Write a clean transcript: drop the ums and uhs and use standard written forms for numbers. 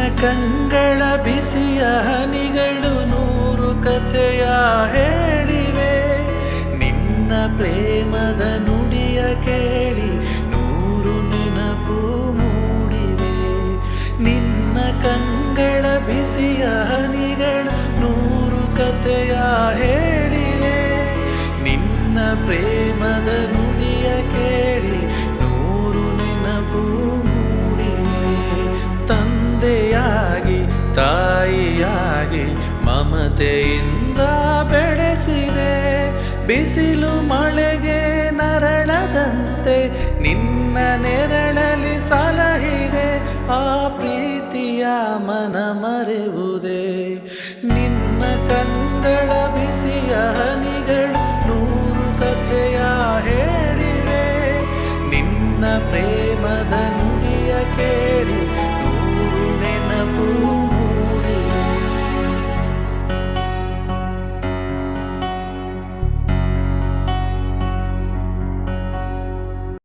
ಕಂಗಳ ಬಿಸಿಯ ಹನಿಗಳು ನೂರು ಕಥೆಯ ಹೇಳಿವೆ. ನಿನ್ನ ಪ್ರೇಮದ ನುಡಿಯ ಕೇಳಿ ನೂರು ನೆನಪು ಮೂಡಿವೆ. ನಿನ್ನ ಕಂಗಳ ಬಿಸಿಯ ಹನಿಗಳು ನೂರು ಕಥೆಯ ಹೇಳಿವೆ. ನಿನ್ನ ಪ್ರೇಮದ ನುಡಿಯ ಕೇಳಿ ನೂರು ನೆನಪು ಮೂಡಿವೆ. ತಂದೆಯಾಗಿ ತಾಯಿಯಾಗಿ ಮಮತೆಯಿಂದ ಬೆಳೆಸಿದೆ. ಬಿಸಿಲು ಮಳೆಗೆ ನರಳದಂತೆ ನಿನ್ನ ನೆರಳಲಿ ಸಲಹಿದೆ. ಆ ಪ್ರೀತಿಯ ಮನ ಮರೆವುದೇ. ನಿನ್ನ ಕಂಗಳ ಬಿಸಿಯ ಹನಿಗಳು ನೂರು ಕಥೆಯ ಹೇಳಿವೆ. ನಿನ್ನ ಪ್ರೇಮದ